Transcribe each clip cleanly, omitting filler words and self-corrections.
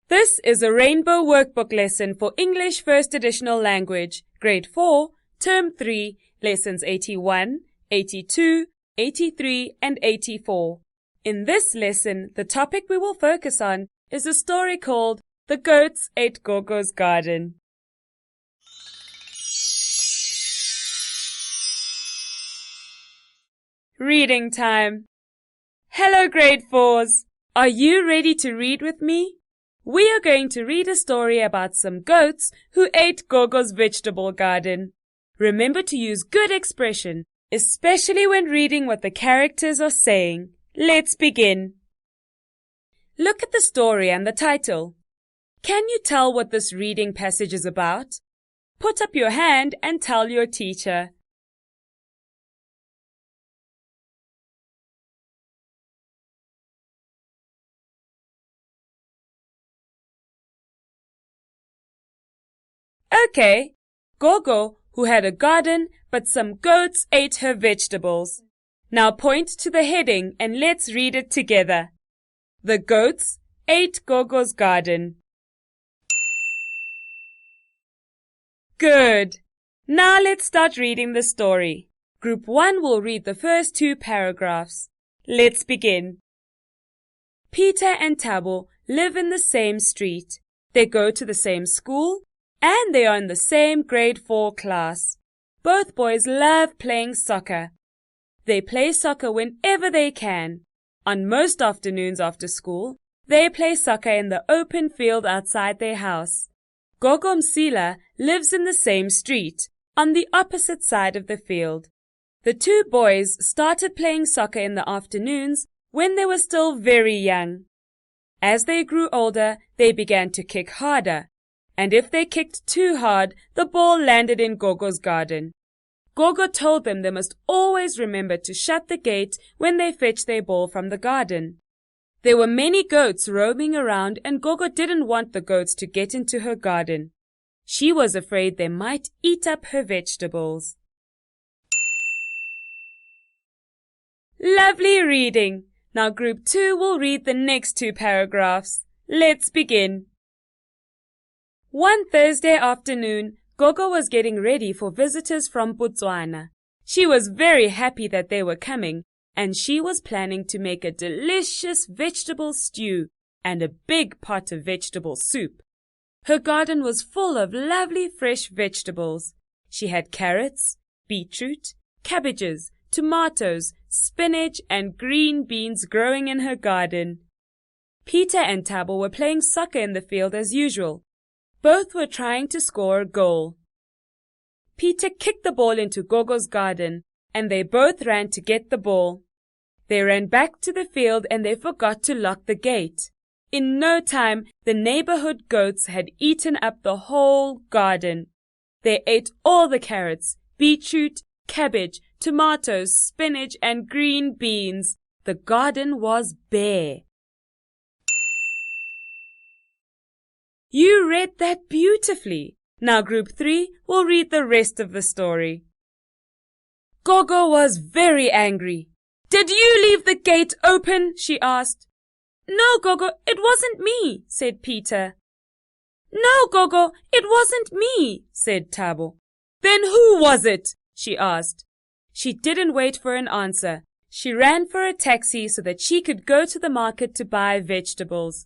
This is a Rainbow Workbook lesson for English First Additional Language, Grade 4, Term 3, Lessons 81, 82, 83, and 84. In this lesson, the topic we will focus on is a story called The Goats Ate Gogo's Garden. Reading time. Hello, Grade 4s. Are you ready to read with me? We are going to read a story about some goats who ate Gogo's vegetable garden. Remember to use good expression, especially when reading what the characters are saying. Let's begin. Look at the story and the title. Can you tell what this reading passage is about? Put up your hand and tell your teacher. Okay, Gogo, who had a garden, but some goats ate her vegetables. Now point to the heading and let's read it together. The goats ate Gogo's garden. Good. Now let's start reading the story. Group 1 will read the first 2 paragraphs. Let's begin. Peter and Tabo live in the same street. They go to the same school and they are in the same grade 4 class. Both boys love playing soccer. They play soccer whenever they can. On most afternoons after school, they play soccer in the open field outside their house. Gogo Msila lives in the same street, on the opposite side of the field. The 2 boys started playing soccer in the afternoons when they were still very young. As they grew older, they began to kick harder. And if they kicked too hard, the ball landed in Gogo's garden. Gogo told them they must always remember to shut the gate when they fetch their ball from the garden. There were many goats roaming around and Gogo didn't want the goats to get into her garden. She was afraid they might eat up her vegetables. Lovely reading! Now Group 2 will read the next 2 paragraphs. Let's begin. One Thursday afternoon, Gogo was getting ready for visitors from Botswana. She was very happy that they were coming, and she was planning to make a delicious vegetable stew and a big pot of vegetable soup. Her garden was full of lovely fresh vegetables. She had carrots, beetroot, cabbages, tomatoes, spinach, and green beans growing in her garden. Peter and Tabo were playing soccer in the field as usual. Both were trying to score a goal. Peter kicked the ball into Gogo's garden, and they both ran to get the ball. They ran back to the field and they forgot to lock the gate. In no time, the neighborhood goats had eaten up the whole garden. They ate all the carrots, beetroot, cabbage, tomatoes, spinach, and green beans. The garden was bare. You read that beautifully. Now Group 3 will read the rest of the story. Gogo was very angry. Did you leave the gate open? She asked. No, Gogo, it wasn't me, said Peter. No, Gogo, it wasn't me, said Tabo. Then who was it? She asked. She didn't wait for an answer. She ran for a taxi so that she could go to the market to buy vegetables.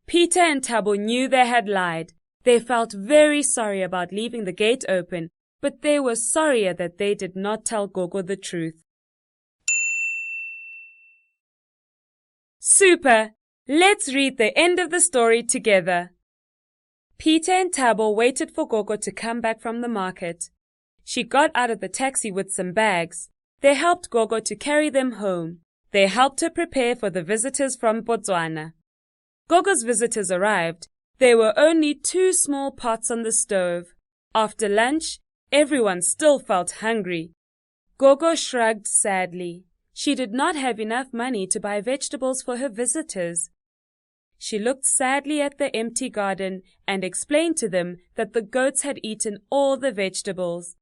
Peter and Tabo knew they had lied. They felt very sorry about leaving the gate open, but they were sorrier that they did not tell Gogo the truth. Super! Let's read the end of the story together. Peter and Tabo waited for Gogo to come back from the market. She got out of the taxi with some bags. They helped Gogo to carry them home. They helped her prepare for the visitors from Botswana. Gogo's visitors arrived. There were only 2 small pots on the stove. After lunch, everyone still felt hungry. Gogo shrugged sadly. She did not have enough money to buy vegetables for her visitors. She looked sadly at the empty garden and explained to them that the goats had eaten all the vegetables.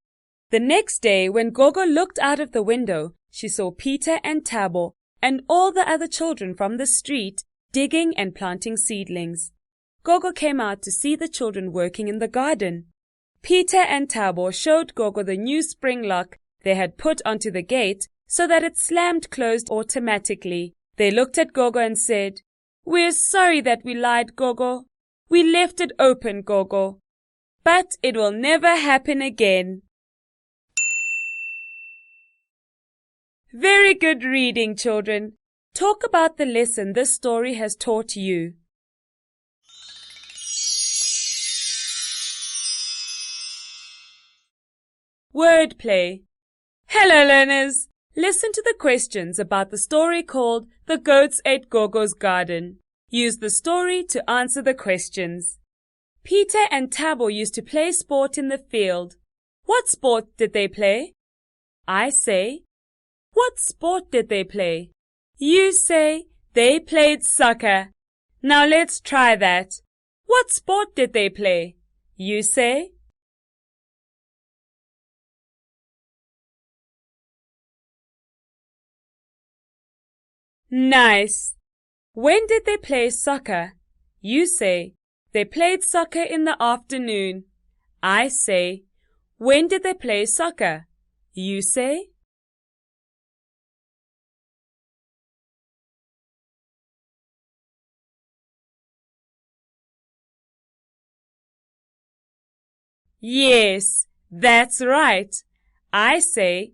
The next day, when Gogo looked out of the window, she saw Peter and Tabo and all the other children from the street digging and planting seedlings. Gogo came out to see the children working in the garden. Peter and Tabo showed Gogo the new spring lock they had put onto the gate so that it slammed closed automatically. They looked at Gogo and said, "We're sorry that we lied, Gogo. We left it open, Gogo. But it will never happen again." Very good reading, children. Talk about the lesson this story has taught you. Wordplay. Hello, learners. Listen to the questions about the story called The Goats Ate Gogo's Garden. Use the story to answer the questions. Peter and Tabo used to play sport in the field. What sport did they play? I say, what sport did they play? You say, they played soccer. Now let's try that. What sport did they play? You say, nice. When did they play soccer? You say, they played soccer in the afternoon. I say, when did they play soccer? You say, yes, that's right. I say,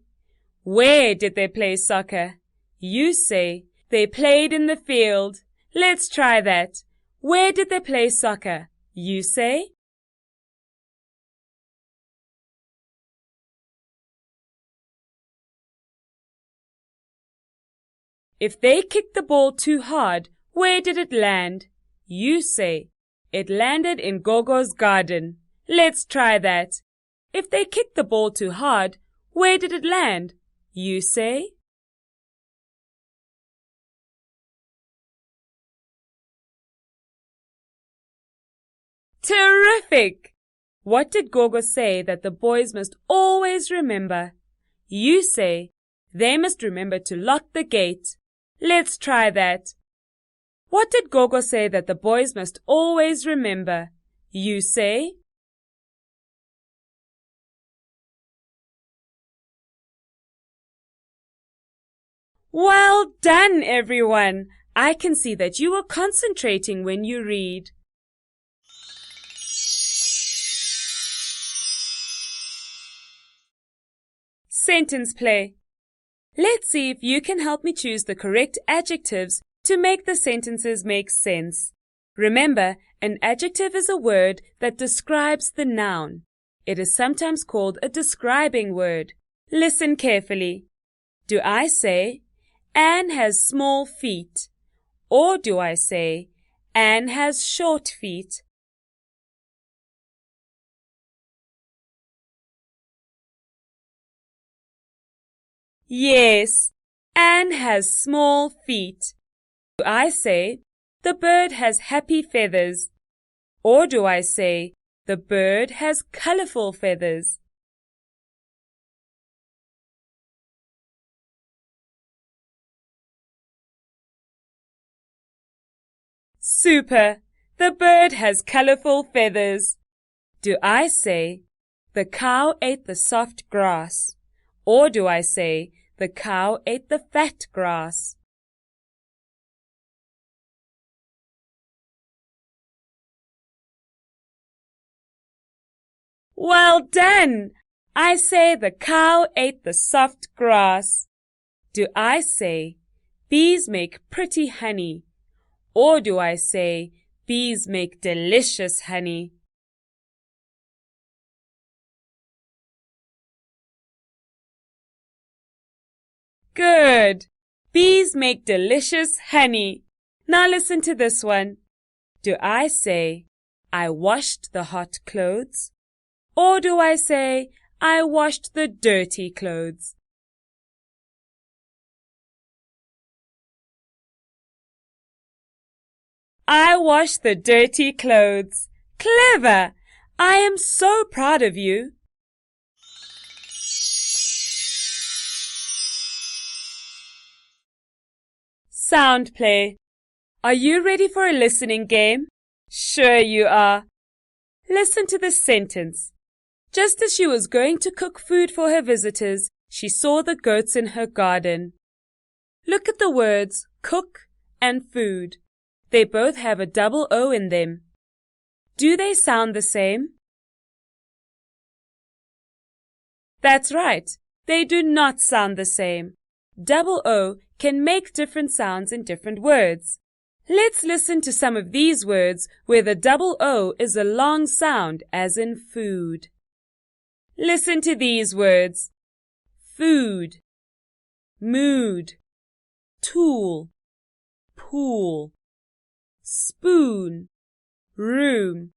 where did they play soccer? You say, they played in the field. Let's try that. Where did they play soccer? You say, if they kicked the ball too hard, where did it land? You say, it landed in Gogo's garden. Let's try that. If they kicked the ball too hard, where did it land? You say, terrific! What did Gogo say that the boys must always remember? You say, they must remember to lock the gate. Let's try that. What did Gogo say that the boys must always remember? You say, well done, everyone! I can see that you are concentrating when you read. Sentence play. Let's see if you can help me choose the correct adjectives to make the sentences make sense. Remember, an adjective is a word that describes the noun. It is sometimes called a describing word. Listen carefully. Do I say, Anne has small feet? Or do I say, Anne has short feet? Yes, Anne has small feet. Do I say, the bird has happy feathers? Or do I say, the bird has colorful feathers? Super! The bird has colorful feathers. Do I say, the cow ate the soft grass? Or do I say, the cow ate the fat grass? Well done! I say the cow ate the soft grass. Do I say, bees make pretty honey? Or do I say, bees make delicious honey? Good! Bees make delicious honey. Now listen to this one. Do I say, I washed the hot clothes? Or do I say, I washed the dirty clothes? I washed the dirty clothes. Clever! I am so proud of you. Sound play. Are you ready for a listening game? Sure you are. Listen to this sentence. Just as she was going to cook food for her visitors, she saw the goats in her garden. Look at the words cook and food. They both have a double O in them. Do they sound the same? That's right. They do not sound the same. Double O can make different sounds in different words. Let's listen to some of these words where the double O is a long sound, as in food. Listen to these words. Food, mood, tool, pool, spoon, room.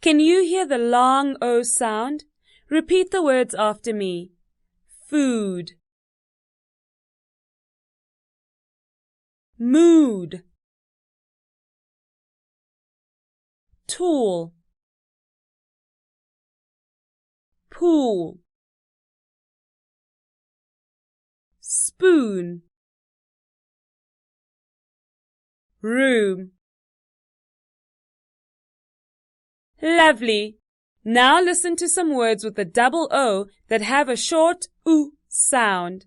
Can you hear the long O sound? Repeat the words after me. Food, mood, tool, pool, spoon, room. Lovely. Now listen to some words with a double O that have a short oo sound.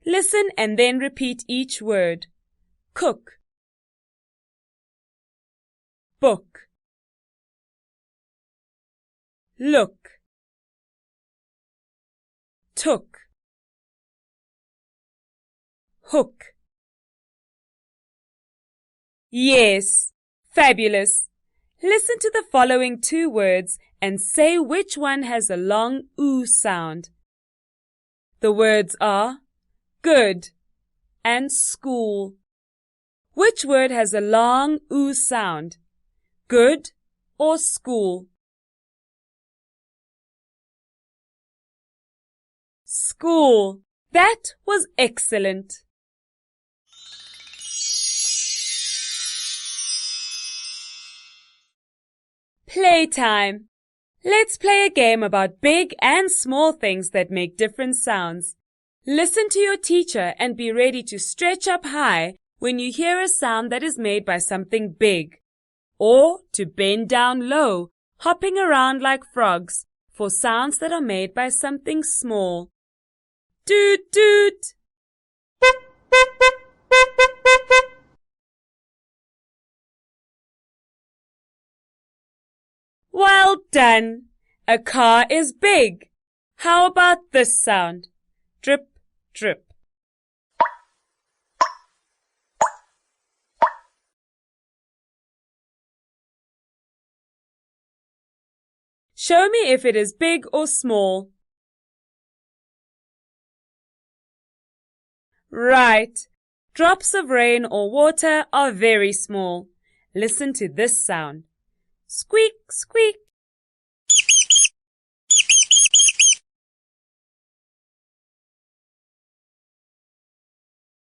Listen and then repeat each word. Cook, book, look, took, hook. Yes, fabulous. Listen to the following two words and say which one has a long oo sound. The words are good and school. Which word has a long oo sound? Good or school? School. That was excellent. Playtime. Let's play a game about big and small things that make different sounds. Listen to your teacher and be ready to stretch up high when you hear a sound that is made by something big, or to bend down low, hopping around like frogs for sounds that are made by something small. Doot doot! Well done! A car is big. How about this sound? Drip, drip. Show me if it is big or small. Right. Drops of rain or water are very small. Listen to this sound. Squeak, squeak.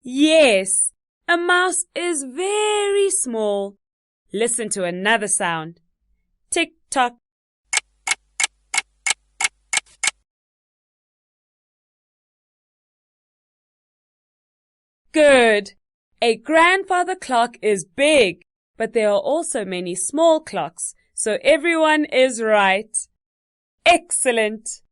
Yes, a mouse is very small. Listen to another sound. Tick tock. Good. A grandfather clock is big, but there are also many small clocks, so everyone is right. Excellent.